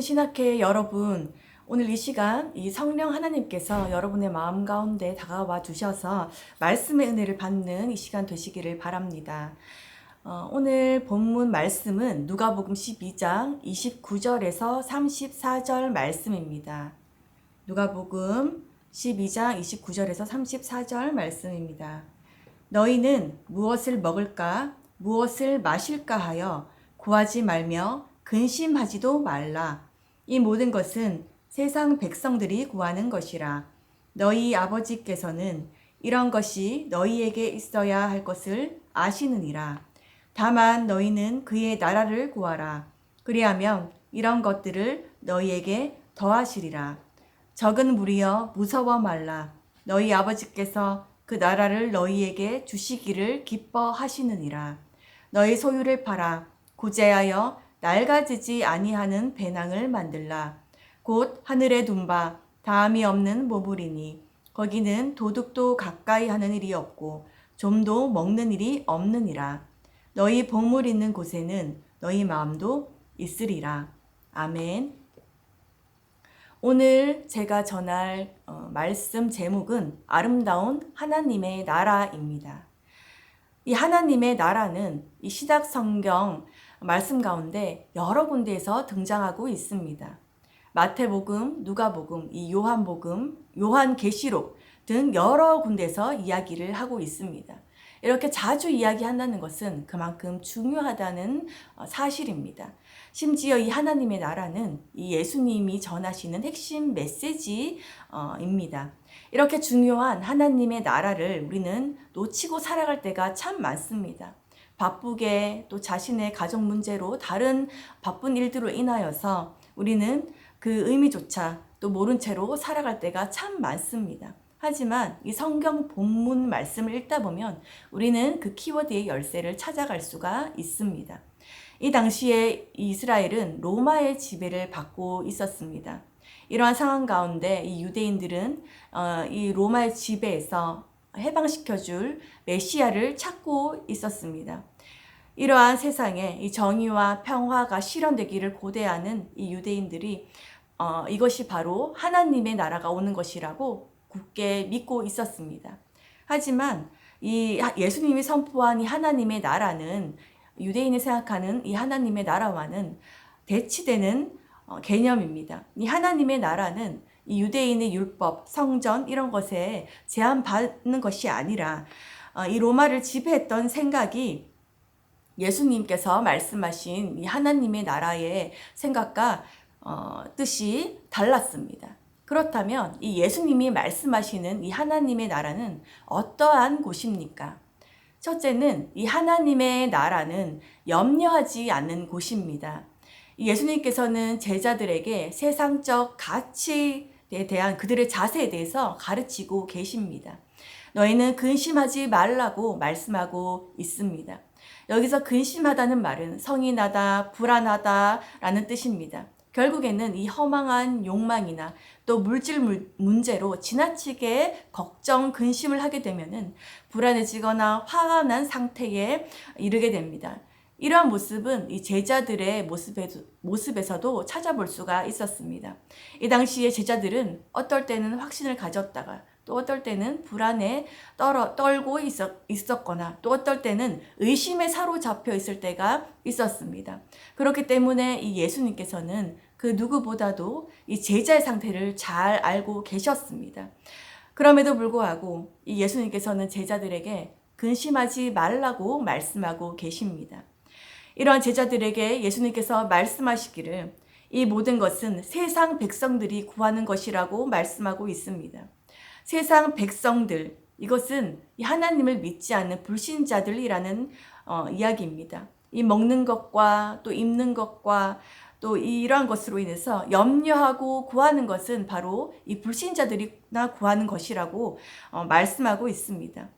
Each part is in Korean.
신학회 여러분, 오늘 이 시간 이 성령 하나님께서 여러분의 마음 가운데 다가와 주셔서 말씀의 은혜를 받는 이 시간 되시기를 바랍니다. 오늘 본문 말씀은 누가복음 12장 29절에서 34절 말씀입니다. 누가복음 12장 29절에서 34절 말씀입니다. 너희는 무엇을 먹을까, 무엇을 마실까 하여 구하지 말며 근심하지도 말라. 이 모든 것은 세상 백성들이 구하는 것이라. 너희 아버지께서는 이런 것이 너희에게 있어야 할 것을 아시느니라. 다만 너희는 그의 나라를 구하라. 그리하면 이런 것들을 너희에게 더하시리라. 적은 무리여 무서워 말라. 너희 아버지께서 그 나라를 너희에게 주시기를 기뻐하시느니라. 너희 소유를 팔아 구제하여 낡아지지 아니하는 배낭을 만들라. 곧 하늘에 둔 바 다함이 없는 보물이니 거기는 도둑도 가까이 하는 일이 없고 좀도 먹는 일이 없느니라. 너희 보물 있는 곳에는 너희 마음도 있으리라. 아멘. 오늘 제가 전할 말씀 제목은 아름다운 하나님의 나라입니다. 이 하나님의 나라는 이 신약 성경 말씀 가운데 여러 군데에서 등장하고 있습니다. 마태복음, 누가복음, 이 요한복음, 요한계시록 등 여러 군데서 이야기를 하고 있습니다. 이렇게 자주 이야기한다는 것은 그만큼 중요하다는 사실입니다. 심지어 이 하나님의 나라는 이 예수님이 전하시는 핵심 메시지입니다. 이렇게 중요한 하나님의 나라를 우리는 놓치고 살아갈 때가 참 많습니다. 바쁘게 또 자신의 가정 문제로 다른 바쁜 일들로 인하여서 우리는 그 의미조차 또 모른 채로 살아갈 때가 참 많습니다. 하지만 이 성경 본문 말씀을 읽다 보면 우리는 그 키워드의 열쇠를 찾아갈 수가 있습니다. 이 당시에 이스라엘은 로마의 지배를 받고 있었습니다. 이러한 상황 가운데 이 유대인들은 이 로마의 지배에서 해방시켜줄 메시아를 찾고 있었습니다. 이러한 세상에 이 정의와 평화가 실현되기를 고대하는 이 유대인들이 이것이 바로 하나님의 나라가 오는 것이라고 굳게 믿고 있었습니다. 하지만 이 예수님이 선포한 이 하나님의 나라는 유대인이 생각하는 이 하나님의 나라와는 대치되는 개념입니다. 이 하나님의 나라는 이 유대인의 율법, 성전 이런 것에 제한받는 것이 아니라 이 로마를 지배했던 생각이 예수님께서 말씀하신 이 하나님의 나라의 생각과 뜻이 달랐습니다. 그렇다면 이 예수님이 말씀하시는 이 하나님의 나라는 어떠한 곳입니까? 첫째는 이 하나님의 나라는 염려하지 않는 곳입니다. 예수님께서는 제자들에게 세상적 가치에 대한 그들의 자세에 대해서 가르치고 계십니다. 너희는 근심하지 말라고 말씀하고 있습니다. 여기서 근심하다는 말은 성이 나다, 불안하다라는 뜻입니다. 결국에는 이 허망한 욕망이나 또 물질 문제로 지나치게 걱정, 근심을 하게 되면은 불안해지거나 화가 난 상태에 이르게 됩니다. 이러한 모습은 이 제자들의 모습에서도 찾아볼 수가 있었습니다. 이 당시에 제자들은 어떨 때는 확신을 가졌다가 또 어떨 때는 불안에 떨고 있었거나 또 어떨 때는 의심에 사로잡혀 있을 때가 있었습니다. 그렇기 때문에 이 예수님께서는 그 누구보다도 이 제자의 상태를 잘 알고 계셨습니다. 그럼에도 불구하고 이 예수님께서는 제자들에게 근심하지 말라고 말씀하고 계십니다. 이러한 제자들에게 예수님께서 말씀하시기를 이 모든 것은 세상 백성들이 구하는 것이라고 말씀하고 있습니다. 세상 백성들, 이것은 하나님을 믿지 않는 불신자들이라는 이야기입니다. 이 먹는 것과 또 입는 것과 또 이러한 것으로 인해서 염려하고 구하는 것은 바로 이 불신자들이나 구하는 것이라고 말씀하고 있습니다.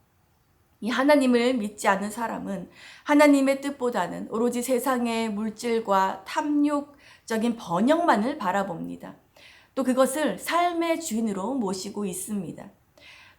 이 하나님을 믿지 않는 사람은 하나님의 뜻보다는 오로지 세상의 물질과 탐욕적인 번영만을 바라봅니다. 또 그것을 삶의 주인으로 모시고 있습니다.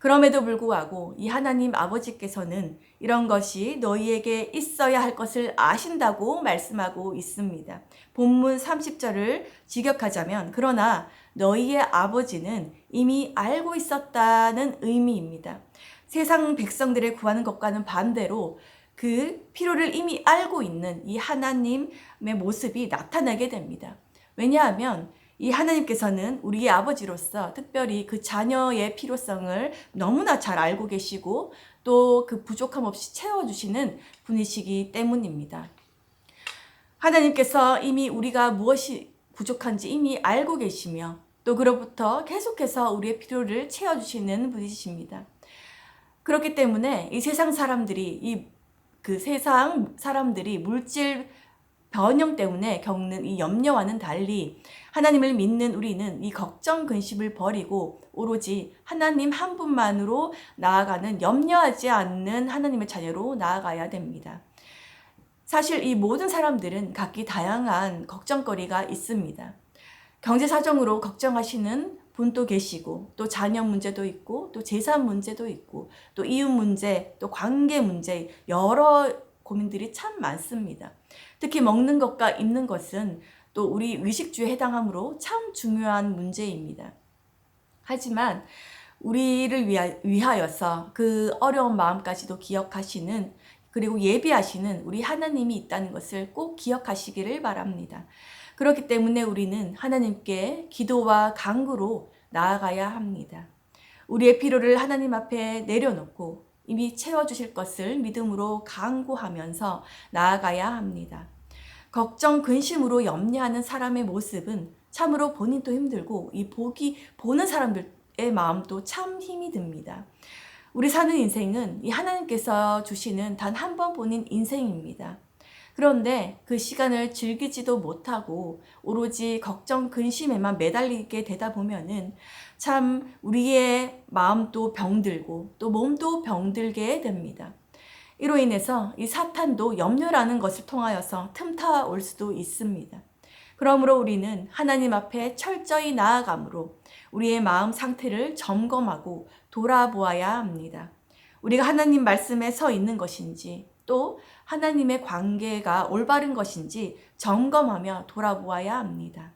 그럼에도 불구하고 이 하나님 아버지께서는 이런 것이 너희에게 있어야 할 것을 아신다고 말씀하고 있습니다. 본문 30절을 직역하자면 그러나 너희의 아버지는 이미 알고 있었다는 의미입니다. 세상 백성들의 구하는 것과는 반대로 그 필요를 이미 알고 있는 이 하나님의 모습이 나타나게 됩니다. 왜냐하면 이 하나님께서는 우리의 아버지로서 특별히 그 자녀의 필요성을 너무나 잘 알고 계시고 또 그 부족함 없이 채워주시는 분이시기 때문입니다. 하나님께서 이미 우리가 무엇이 부족한지 이미 알고 계시며 또 그로부터 계속해서 우리의 필요를 채워주시는 분이십니다. 그렇기 때문에 이 세상 사람들이 세상 사람들이 물질 변형 때문에 겪는 이 염려와는 달리 하나님을 믿는 우리는 이 걱정 근심을 버리고 오로지 하나님 한 분만으로 나아가는 염려하지 않는 하나님의 자녀로 나아가야 됩니다. 사실 이 모든 사람들은 각기 다양한 걱정거리가 있습니다. 경제 사정으로 걱정하시는 분도 계시고 또 자녀 문제도 있고 또 재산 문제도 있고 또 이웃 문제 또 관계 문제 여러 고민들이 참 많습니다. 특히 먹는 것과 입는 것은 또 우리 의식주에 해당하므로 참 중요한 문제입니다. 하지만 우리를 위하여서 그 어려운 마음까지도 기억하시는 그리고 예비하시는 우리 하나님이 있다는 것을 꼭 기억하시기를 바랍니다. 그렇기 때문에 우리는 하나님께 기도와 간구로 나아가야 합니다. 우리의 필요를 하나님 앞에 내려놓고 이미 채워주실 것을 믿음으로 간구하면서 나아가야 합니다. 걱정, 근심으로 염려하는 사람의 모습은 참으로 본인도 힘들고 보는 사람들의 마음도 참 힘이 듭니다. 우리 사는 인생은 이 하나님께서 주시는 단 한 번뿐인 인생입니다. 그런데 그 시간을 즐기지도 못하고 오로지 걱정, 근심에만 매달리게 되다 보면은 참 우리의 마음도 병들고 또 몸도 병들게 됩니다. 이로 인해서 이 사탄도 염려라는 것을 통하여서 틈타올 수도 있습니다. 그러므로 우리는 하나님 앞에 철저히 나아감으로 우리의 마음 상태를 점검하고 돌아보아야 합니다. 우리가 하나님 말씀에 서 있는 것인지 또 하나님의 관계가 올바른 것인지 점검하며 돌아보아야 합니다.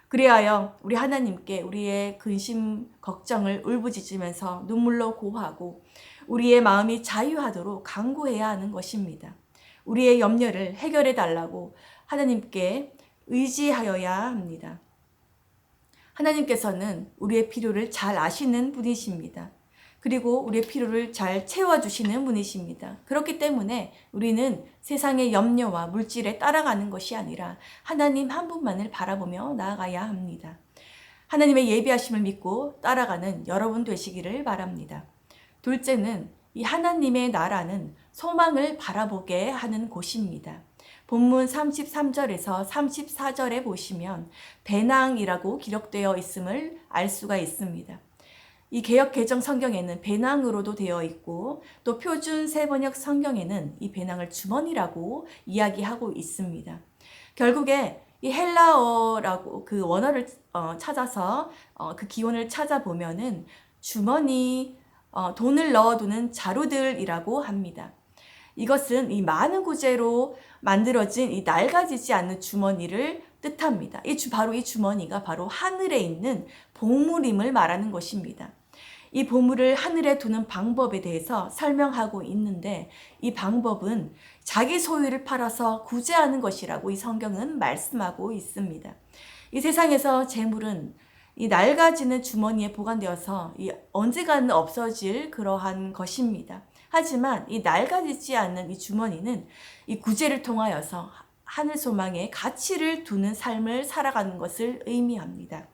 그리하여 우리 하나님께 우리의 근심, 걱정을 울부짖으면서 눈물로 고하고 우리의 마음이 자유하도록 간구해야 하는 것입니다. 우리의 염려를 해결해 달라고 하나님께 의지하여야 합니다. 하나님께서는 우리의 필요를 잘 아시는 분이십니다. 그리고 우리의 필요를 잘 채워주시는 분이십니다. 그렇기 때문에 우리는 세상의 염려와 물질에 따라가는 것이 아니라 하나님 한 분만을 바라보며 나아가야 합니다. 하나님의 예비하심을 믿고 따라가는 여러분 되시기를 바랍니다. 둘째는 이 하나님의 나라는 소망을 바라보게 하는 곳입니다. 본문 33절에서 34절에 보시면 배낭이라고 기록되어 있음을 알 수가 있습니다. 이 개역 개정 성경에는 배낭으로도 되어 있고 또 표준 세번역 성경에는 이 배낭을 주머니라고 이야기하고 있습니다. 결국에 이 헬라어라고 그 원어를 찾아서 그 기원을 찾아보면은 주머니, 돈을 넣어두는 자루들이라고 합니다. 이것은 이 많은 구제로 만들어진 이 낡아지지 않는 주머니를 뜻합니다. 바로 이 주머니가 바로 하늘에 있는 보물임을 말하는 것입니다. 이 보물을 하늘에 두는 방법에 대해서 설명하고 있는데 이 방법은 자기 소유를 팔아서 구제하는 것이라고 이 성경은 말씀하고 있습니다. 이 세상에서 재물은 이 낡아지는 주머니에 보관되어서 언젠가는 없어질 그러한 것입니다. 하지만 이 낡아지지 않는 이 주머니는 이 구제를 통하여서 하늘 소망에 가치를 두는 삶을 살아가는 것을 의미합니다.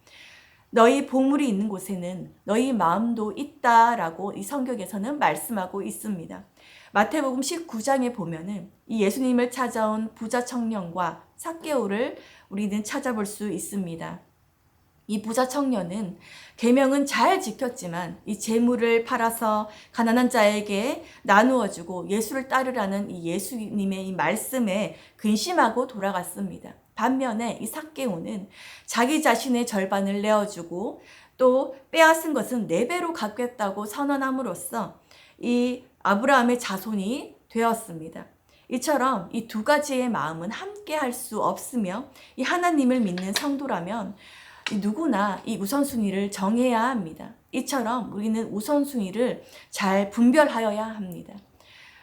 너희 보물이 있는 곳에는 너희 마음도 있다라고 이 성경에서는 말씀하고 있습니다. 마태복음 19장에 보면은 이 예수님을 찾아온 부자 청년과 삭개오를 우리는 찾아볼 수 있습니다. 이 부자 청년은 계명은 잘 지켰지만 이 재물을 팔아서 가난한 자에게 나누어주고 예수를 따르라는 이 예수님의 이 말씀에 근심하고 돌아갔습니다. 반면에 이 삭개오는 자기 자신의 절반을 내어주고 또 빼앗은 것은 4배로 갚겠다고 선언함으로써 이 아브라함의 자손이 되었습니다. 이처럼 이 두 가지의 마음은 함께 할 수 없으며 이 하나님을 믿는 성도라면 누구나 이 우선순위를 정해야 합니다. 이처럼 우리는 우선순위를 잘 분별하여야 합니다.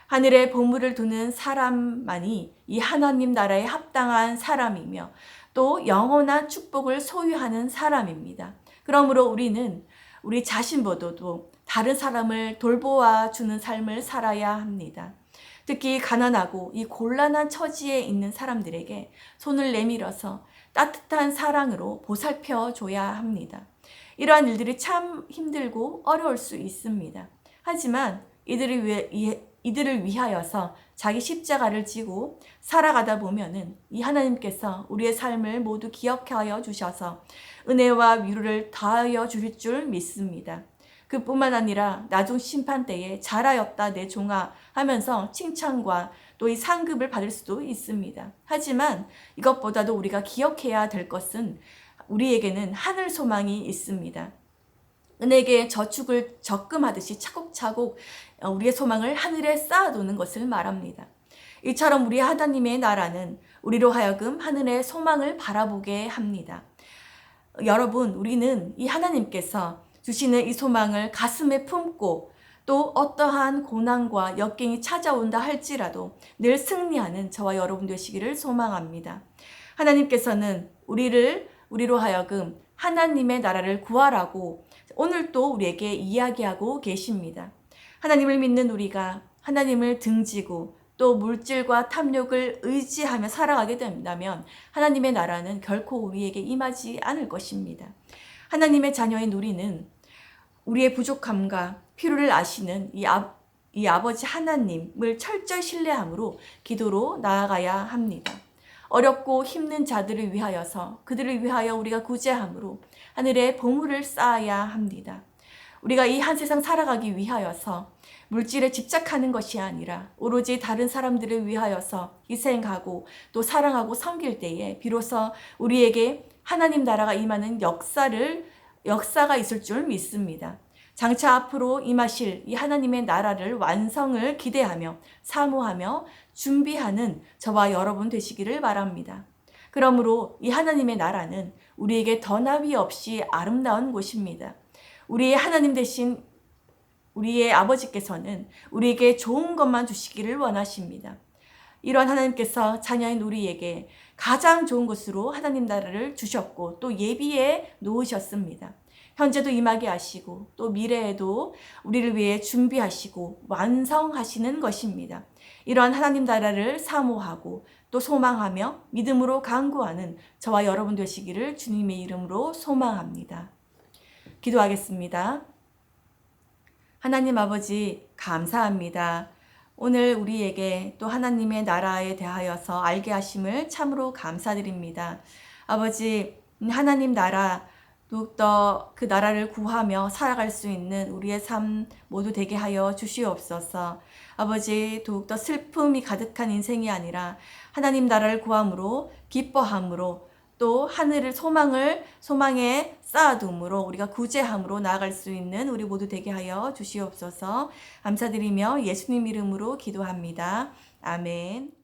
하늘에 보물을 두는 사람만이 이 하나님 나라에 합당한 사람이며 또 영원한 축복을 소유하는 사람입니다. 그러므로 우리는 우리 자신보다도 다른 사람을 돌보아 주는 삶을 살아야 합니다. 특히 가난하고 이 곤란한 처지에 있는 사람들에게 손을 내밀어서 따뜻한 사랑으로 보살펴 줘야 합니다. 이러한 일들이 참 힘들고 어려울 수 있습니다. 하지만 이들을 위하여서 자기 십자가를 지고 살아가다 보면은 이 하나님께서 우리의 삶을 모두 기억하여 주셔서 은혜와 위로를 더하여 주실 줄 믿습니다. 그뿐만 아니라 나중 심판 때에 잘하였다 내 종아 하면서 칭찬과 또 이 상급을 받을 수도 있습니다. 하지만 이것보다도 우리가 기억해야 될 것은 우리에게는 하늘 소망이 있습니다. 은혜의 저축을 적금하듯이 차곡차곡 우리의 소망을 하늘에 쌓아두는 것을 말합니다. 이처럼 우리 하나님의 나라는 우리로 하여금 하늘의 소망을 바라보게 합니다. 여러분, 우리는 이 하나님께서 주시는 이 소망을 가슴에 품고 또 어떠한 고난과 역경이 찾아온다 할지라도 늘 승리하는 저와 여러분 되시기를 소망합니다. 하나님께서는 우리로 하여금 하나님의 나라를 구하라고 오늘도 우리에게 이야기하고 계십니다. 하나님을 믿는 우리가 하나님을 등지고 또 물질과 탐욕을 의지하며 살아가게 된다면 하나님의 나라는 결코 우리에게 임하지 않을 것입니다. 하나님의 자녀인 우리는 우리의 부족함과 필요를 아시는 이 아버지 하나님을 철저히 신뢰함으로 기도로 나아가야 합니다. 어렵고 힘든 자들을 위하여서 그들을 위하여 우리가 구제함으로 하늘에 보물을 쌓아야 합니다. 우리가 이 한 세상 살아가기 위하여서 물질에 집착하는 것이 아니라 오로지 다른 사람들을 위하여서 희생하고 또 사랑하고 섬길 때에 비로소 우리에게 하나님 나라가 임하는 역사가 있을 줄 믿습니다. 장차 앞으로 임하실 이 하나님의 나라를 완성을 기대하며 사모하며 준비하는 저와 여러분 되시기를 바랍니다. 그러므로 이 하나님의 나라는 우리에게 더나위 없이 아름다운 곳입니다. 우리의 하나님 되신 우리의 아버지께서는 우리에게 좋은 것만 주시기를 원하십니다. 이러한 하나님께서 자녀인 우리에게 가장 좋은 것으로 하나님 나라를 주셨고 또 예비해 놓으셨습니다. 현재도 임하게 하시고 또 미래에도 우리를 위해 준비하시고 완성하시는 것입니다. 이러한 하나님 나라를 사모하고 또 소망하며 믿음으로 간구하는 저와 여러분 되시기를 주님의 이름으로 소망합니다. 기도하겠습니다. 하나님 아버지 감사합니다. 오늘 우리에게 또 하나님의 나라에 대하여서 알게 하심을 참으로 감사드립니다. 아버지, 하나님 나라 더욱더 그 나라를 구하며 살아갈 수 있는 우리의 삶 모두 되게 하여 주시옵소서. 아버지, 더욱더 슬픔이 가득한 인생이 아니라 하나님 나라를 구함으로 기뻐함으로 또 하늘을 소망에 쌓아둠으로 우리가 구제함으로 나아갈 수 있는 우리 모두 되게 하여 주시옵소서. 감사드리며 예수님 이름으로 기도합니다. 아멘.